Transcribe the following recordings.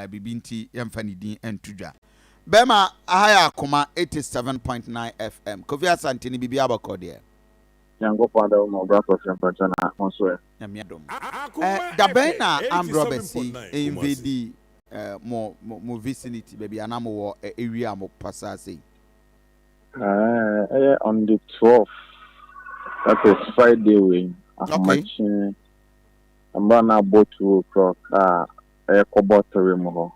bibinti yemfa din entudwa bema ahaya Akoma 87.9 FM Kofi Asante ni bibi abako de yango panda mo bra for na onso na miadom da bena ambrobesi invade mo vicinity baby anamo wo area mo pasase on the 12th that is Friday way okay I'm gonna boat 2 o'clock Kobotere mo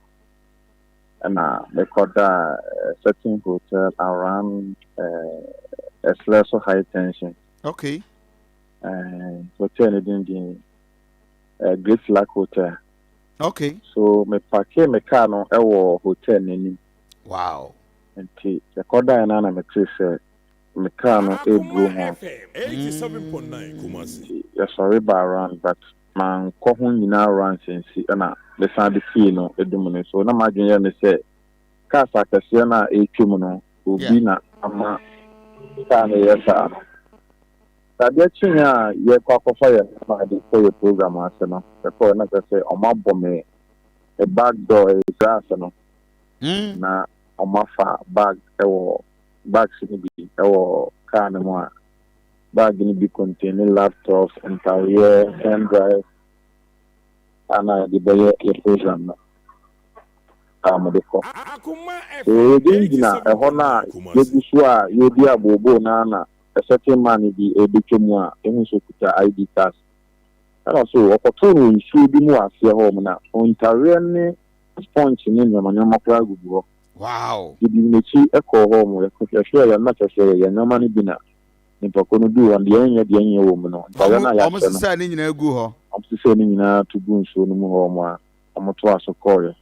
and they called a certain hotel around Esereso high tension. Okay. Hotel in Great Flag Hotel. Okay. So me park me car no ewo hotel nini. Wow. And the corda and ana me say me car no e bro ho. 87.9 Kumasi. Yes, sorry by around but man ko ho nyina around since na the sand key no edum so na ma dwen me say car sakase na e twum no obi na ama car no yesa. Tadia chinya ye kwa fire na the for program aseno before na say omabo me a back door is aseno na omafa bag ewo bags ni bi ewo car no mo bag ni bi containing laptops and career pen drive ana the boy program na amodeko so dingina eho na yegusu a yedi abobo na a certain man di edikemu a ehun so kuta ID card and also opportunity issue bi mu afia home na ontare ne sponge ni nyama kwa gugu wow di mechi eko home ya kwa ya na chese ya nyama ni bina ni pakono du and ye wo mu no ontare na ya omo sisa ni nyina egu ho omo sisa ni nyina tugu nso no mu ho mu a omo to aso koye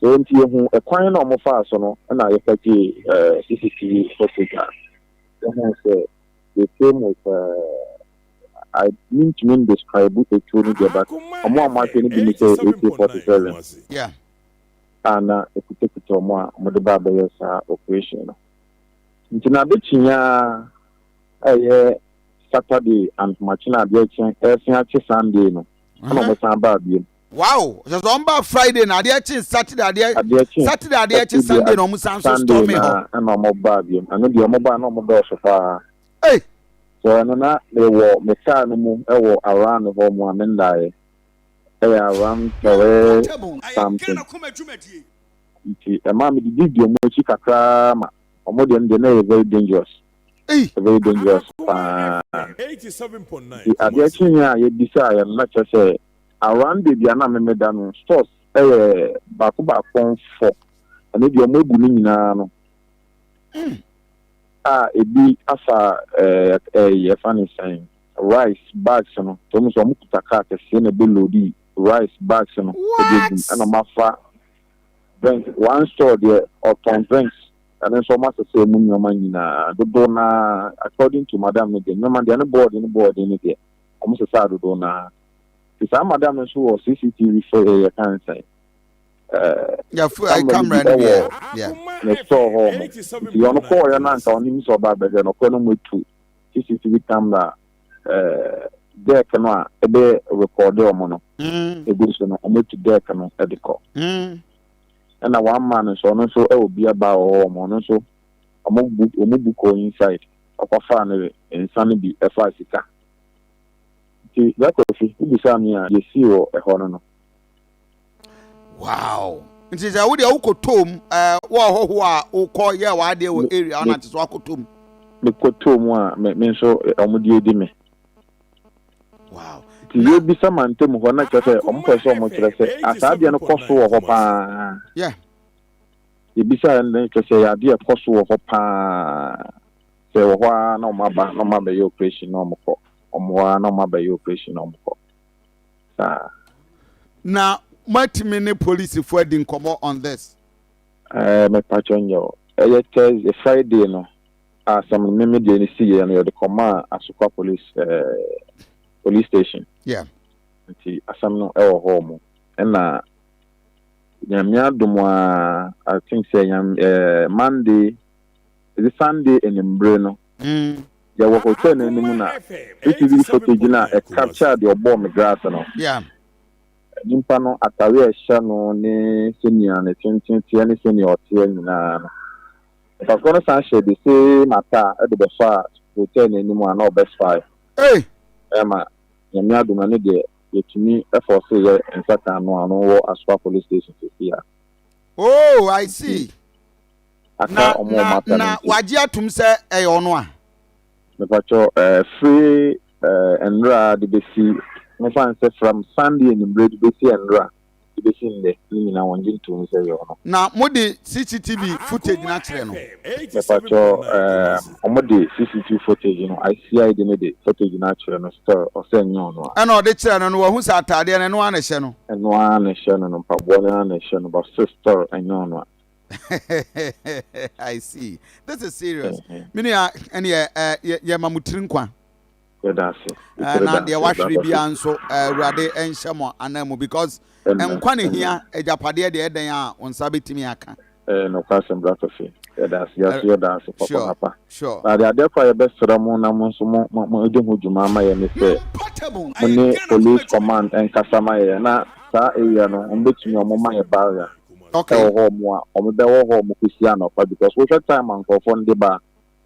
so nti ehun ekwan na omo fa aso no na ye kati CCTV footage they came with I didn't describe it to you, but a more marketing in AK-47. Yeah. And a particular more Modababa operation. Into a bit Saturday and Machina Beachin, every Sunday. No, wow, just on Friday, now the Saturday, Saturday, Sunday, no Musan stormy home. And no more baby, and the mobile no more so far. Hey, so na they were mechanical around the home one and die. They around something. A mammy did your mochika crama, or more than the very dangerous. Very dangerous. 87.9. The Adiachinia, you desire, not just say. Around the Diana Medan stores, Bakuba phone for, and if you're moving in it be a funny saying rice bags, and Thomas Omutaka, a below the rice bags, and a mafa drink one store there or 10 drinks, and then so much the same money the donor, according to Madame, the man, the board in the board in it, almost a sad donor. Some madam who was CCTV for a can say. Yeah, I come right here. Yeah. Next door home. You want to call your man on him so bad, but then with two CCTV camera. There cannot a day record your mono. A good son, I made to there cannot at the call. And a one man and so on, so it will be about home, so a book inside of a family and Sunny be a 5 that you see a horn. Wow. It is a woody Okotum, who call your idea with area on its Wakotum. The Kotum means so a wow. You be some man to when I say, so much as I did a cost of a yeah. You be saying, to say, I did a cost of a pa. Say, why no my your operation no more. No matter your operation now, what many police for didn't come on this? My patron, a Friday, no. Some memory see and the command Asuka police station. Yeah. Some no home. And Yamia I think say Monday, is Sunday in Breno. There was hotel in the Muna. This is footage now. A capture the bomb grass. Yeah. nimpano atare ehya no ne senior ne tintintia ne senior tie nyina no fa kono san share the same ata e de be fa hotel ni mu ana obes fire ema nyame aduma ne de yetumi e force ye nsaka no ano wo Aswa police station here. Oh, I see. Na waji atum se e ono a me pacho free enra de besi no fan say from Sunday in bread besi enra de besi nde ni na wonjin to say yo no na modi CCTV footage na kire no me pacho omodi CCTV footage no ICI de footage na kire no store o say nyo no ana o de kire no wo hu sa atade no ana hye no eno ana hye no mpabo na ana hye no ba sister enyo no I see. This is serious. Mini any ye mamutiri nkwa. Na de wahwere bia nso awurade enhyemo anamu because nkwa ne hia ejapade de eden a onsa betimi aka. No question brother fi. That's papa. Sure. Na de ade kwa ye besra mu na mu nso mo ede ho dwuma ma ye ne se. Mo police command en kasama ye na sa area no ombetumi omoma ye barrier. Okay. Because we have time and for fun deba.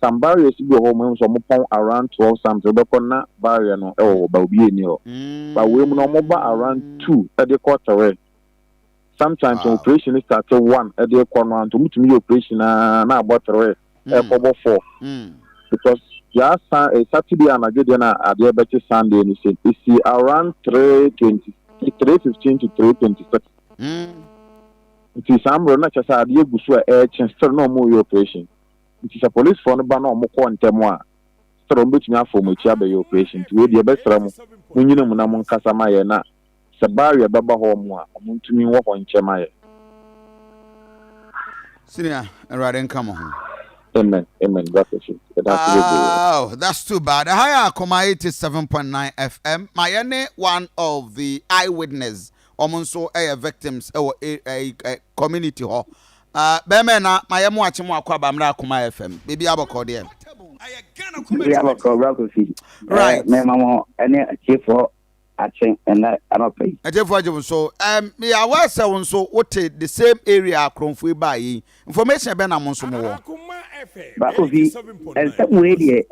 Some barriers go home so around 12 something na barrier no ba obi eni o. But we no moba around 2 at the quarter way. Sometimes operation is start 1 at the corner and to mutumi operation na about 3 4 because ya Saturday and Saturday na ade better Sunday ni say it's around 3:20 3:15 to 3:26. It is Amro not just a dear Gusua still no more operation. It is a police for no ban or more quantum. Still which now for which other operation to the best ram when you know Munamon Casamaya na Sabaria Baba Homo, to me walk on Chemaya. Senior, and come on. Amen. Oh, that's too bad. Hi, Akoma 87.9 FM. Mayane, one of the eyewitness. Omonso victims a community ho be na mayemu ache mu akwa ba mra Akoma FM bibi abako de bibi abako brako fi right me mamo ene chiefo ache ena anopai chiefo ajum so me awa se wonso wote the same area akronfo ba yi information be na mo nso mo wo brako fi some way there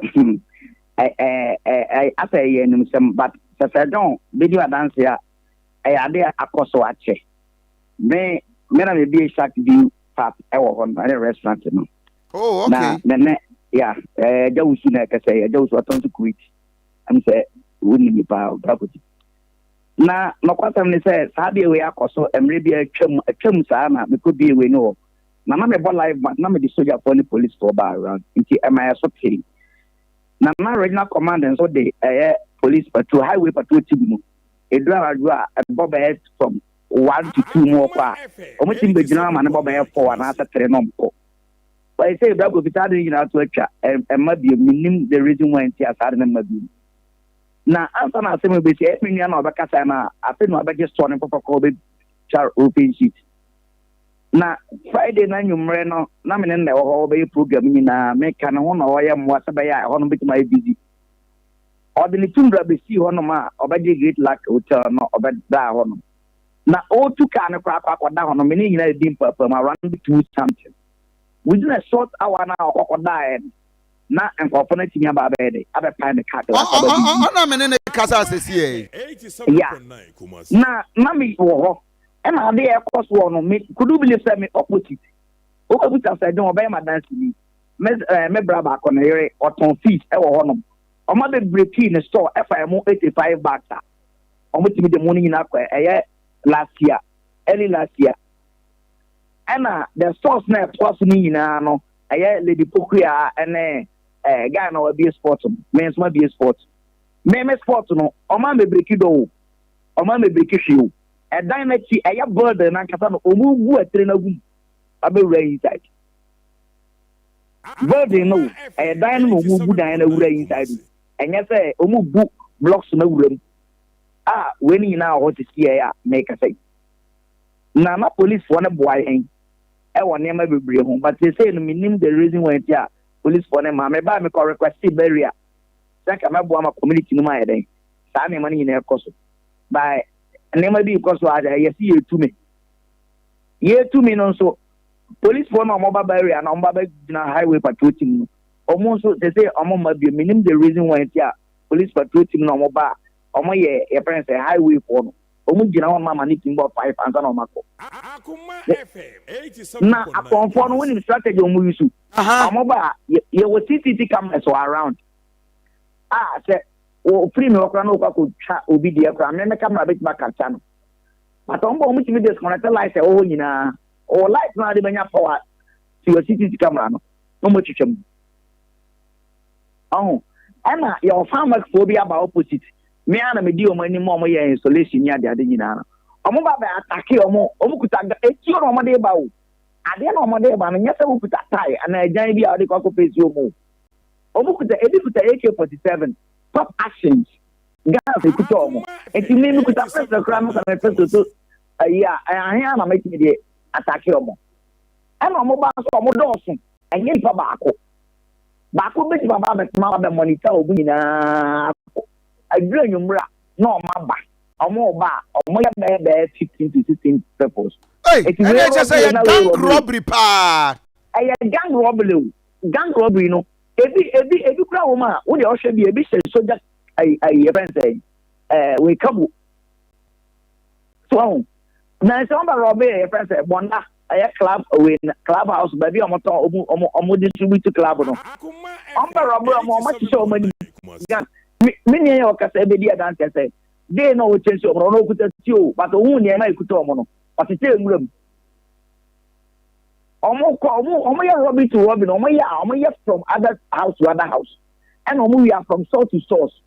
I after ye nim some but se don video dance ya I did a course of ache. Me na me be a shack view pap on a restaurant. Oh, okay. Yeah, those who say those who are to quit. I'm say, wouldn't be power property. Now, no question says, how do we are so and maybe a chum sana, we could be we know. Mamma me bought life, but now me the soldier for the police for bar around into MIS okay. Now, my regional command so the police patrol, highway patrol team. A driver bob head from 1 to 2 more car. Almost in the general and bob head 4 and after 3 no. But I say that would be starting in our chat and maybe meaning the reason why I started maybe. Now, after I say, maybe 8 million of a casana, I think my biggest one for COVID char open sheet. Now, Friday night, you know, nominate the whole bay program in a make an one or I am what I want to be my busy. Or the Tundra be see one ma or by the great luck hotel no or by that one. Now all 2 kind of crap or down on many United dimper from around 2 something. Within a short hour now or died. Now and for funny about bed, other kind of cat. Yeah. Now, Mammy, and I dare cost one me could you believe me opposite? Oh, which I said, don't obey my dance to me. Me brother on here or ton feet ever one. I'm not breaking in the store FIMO 85 baht. I'm with me the money in last year, early last year. And the source now plus me no, Lady Pokia and guy no be a sport, men's might be a sport. Me sport no, I'm a break it all. I'm a break issue. A dynasty, a burden and Catano, who a trainer, I'll be inside. Burden no, a dynamo who would die inside. And yes, book blocks no room. When you now what is here, make a say. Now, police want a boy, I want never be bring home, but they say the meaning the reason why police for them, I may buy me request barrier. Second, my community no my day. Sammy money in their cost by nneɛma bi kɔ so ada yɛsi yɛtu me no nso police for no ɔmo area na ɔmo ba gyina highway patrol team no ɔmo nso they say ɔmo ma bi minim the reason why tia police patrol team no ɔmo ba ɔmo yɛ friends highway for no ɔmo gyina hɔ mama ne team bɔ 5 ansa na ɔmo akɔ Akoma FM 87.9 na akɔnfo no winning strategy ɔmo use ɔmo ba yɛwɔ CCTV cameras around sɛ o free me okra no ko twa obi de ekra me camera bit ma capture no but on bo mu timi disconnect light e ho nyina o light na de benya power to your CCTV camera no mo twetwam ana your farmer phobia ba opposite me ana me di o mani mo ye installation ni ade nyina no omo ba attack omo kuta eti o omo de ba o ade na omo de ba no nyese mo kuta tie ana ajan bi a de ko pesi omo kuta AK47 top actions gas ekuta omo enti me kuta press kra mo ka press to ahia na make me attack omo ana omo ba so omo doso enye fa baako beti baba be monitor obu nyina adura nyumra na omo ba omo ya be 15 to 16 people and just say gang robbery pa gang robbery no ebi kura wo ma wo de o hwe bi ebi se soldier friends we kabu so na se on ba robbery friends bonda club house baby omo distribute club no on ba robbery omo ti show money me ne ya okasa ebe di adante say dey no o change omo no kuta ti o but ohun ne ma ikuta omo no but te enwuram omo ya robbery to robbery omo ya from other house to other house and omo we are from source to source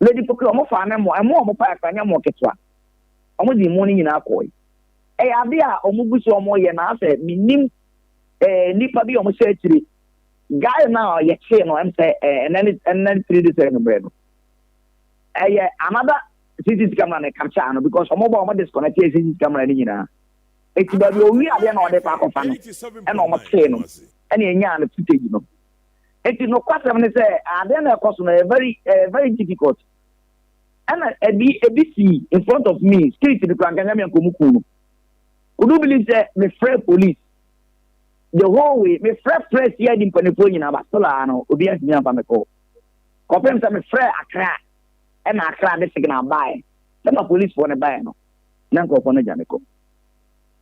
lady pokro omo fa na mo omo pa akanya mo ketwa omo di mo ni nyina akoi ade a omo buso omo ye na ase minim nipa bi omo se akiri guy na ye che no am say and then 3 days no bread another CCTV camera na capture no because omo ba omo disconnect CCTV camera ni nyina eti ba bi owi ade na ode pa kofa no e na omo che no e na enya na footage no eti no kwasem ne say ade na ekoso na very difficult and ebi in front of me street the kwanganya me nkomuku no would believe that me friend police the whole way me friend press here in Panepon in Abastola no obi asimi ampa me call confirm say me friend Accra and Accra the signal buy some police for the buy no na ko no jame ko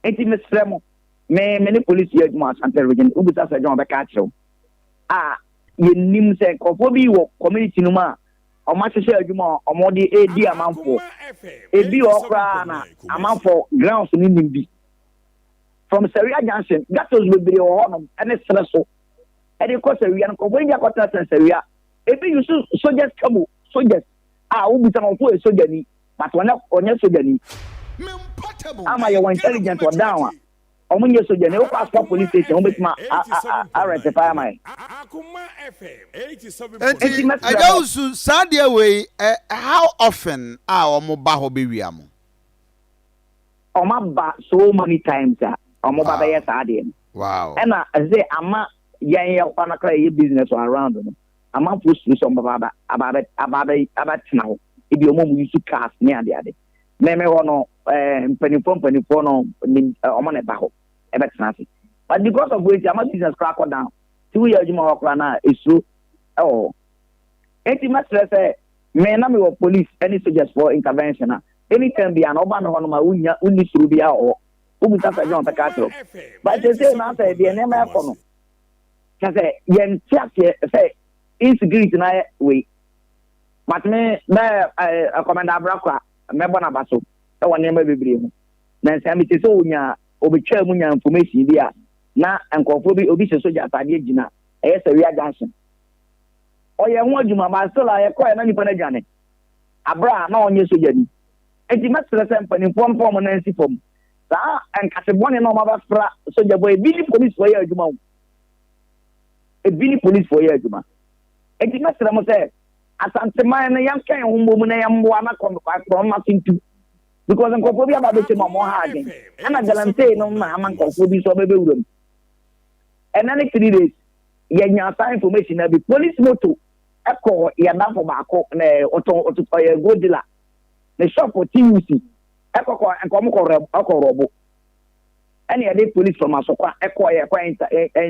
enti me friend me the police here mo Asante region ubuta say John be ka chew ye nim say ko bi wo community no ma o ma hwehwe adwuma o mo de edi amanfo ebi okra na amanfo grounds ni nimbi from Seria Junction, that was with the honor and Esereso. And of course, we are going to go to Seria. If you soldiers come, soldiers, will be some of a soldier, but one on your soldier. Am I your intelligence or down? When you're soldier, no passport police station, with my rectify my Akoma FM 87.9. I also Sadia way how often our mobile be so many times. Omo baba yes ade wow and I say ama yan ya kwa na kra business around no ama post so baba about now e bi omo mu use cars ne ade me ho no mpanifo no omo na ba ho e be tena but because of which ama business crack down 2 years juma okra na esu enti ma stress me na me wo police any soldiers for intervention anytime be an oba no no ma unni suru bia o ubuta fa John Pekato but they say na say the name e kono say yen tiake say insecurity na we but me commander Abrakwa me bona baso e won name bebre mu na say me say onya obetwa mu nya information bi a na enkofo bi obi se soja atade agina e Seria Junction oye ho adwuma ba so la ye koye na nipa na gane abra na onye soja ni enti masere se mpanimfo form na nsi form sa enkatebone na ma ba fra soja boy bi ni police for ye adwuma bi ni police for ye adwuma enti masere mo se Asante man na yam kan ho mbom na yam wa na kom ma tintu because nkofo bi aba be se mo ha again ana galante no ma ama nkofo bi so be wuram and then 3 days ye nya sa information na bi police moto eko ya da for baako na oto go dealer the shop for TUC ekoko enkom ko robo any dey police from asokwa ekọ ye kwa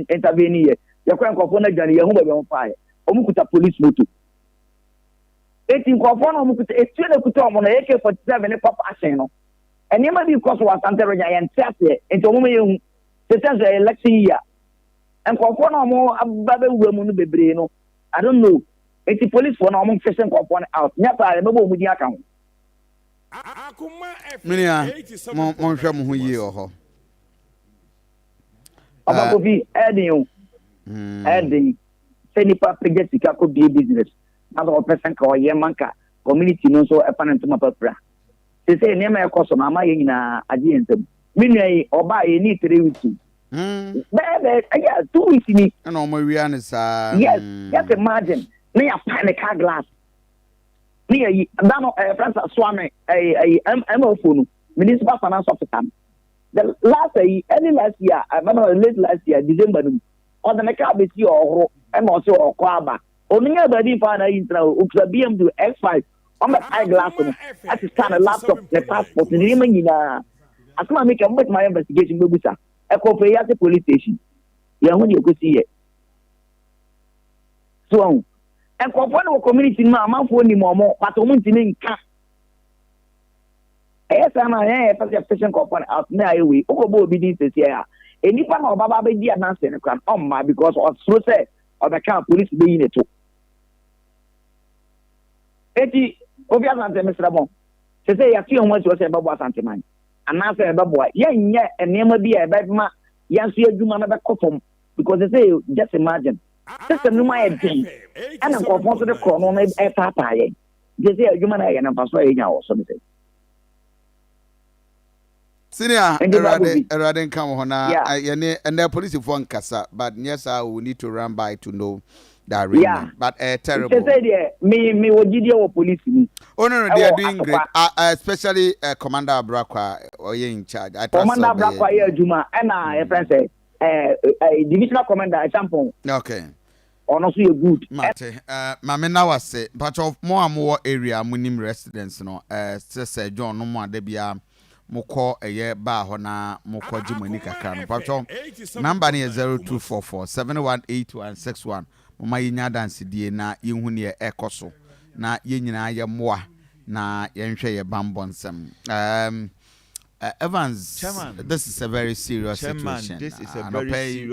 intervene ye kwa nkofo na dwane ye hu ba be on fire omukuta police motor eti nkofo na omukuta etu na kuta omo na AK47 ne papa asen no enema bi koso wasante ronya ye ntiase enti omo ye hu se election year nkofo na omo ababe wuamu no bebre no I don't know eti police for na omo fese nkofo na out nya pa be bo mu di aka ho Akoma FM Minia 87.9 mo hwɛ mo ho yie wɔ hɔ. Abakofi edin edin se nipa pege sika ko bie business na so person ka oye manka community no so efanent ma papra se ne ma ekoso na ma ye nyina ade ensem minui oba ye ni 3 weeks bebe aya 2 weeks ni na o ma wia ne sa yes just imagine me ya panic car glass me yi dano friends swame am phone municipal finance officer the early last year, I remember late last year, December, on the Mecca be see or and also or Kwaba. Only a body found intro, BMW X5 on the eyeglass at the stand a laptop, the passport, the name in as I make my investigation, Bubusa. I call for the police station. Yeah, when you could see it. So, and for one community, my mouth only more, but a month in car. Yes, I'm a person company out now. We Okobo be this year. Any part of Baba be the announcement on my because of so say or the camp police being it too. Eti Obia Sante Mr. Bon. Say say ya feel much was a Baba Sante man. And now say Baba, yeah, and never be a bad man. Yes, you do man conform because they say just imagine. Just a new my thing. And I'm conform to the chrono a papa. They say you man and I'm persuading or something. Senior, Erade come on and the police for Nkasa, but yes, I will need to run by to know that really. Yeah. But terrible. Me would give police. Oh no, they are doing great. Especially Commander Abrakwa or in charge. Commander Abrakwa Juma and a friend say divisional commander example. Okay. Honestly good. Mate, Mamena was say, but of more and more area munim residents no say John no more debia moko eye ba ho na moko jimani kakra no pacho number ne 0244 718161 mama yinya dance die na yehu ne ekoso na yenyina ye moa na yenhwe ye bambonsem Evans, Chairman, this is a very serious situation. This is a very serious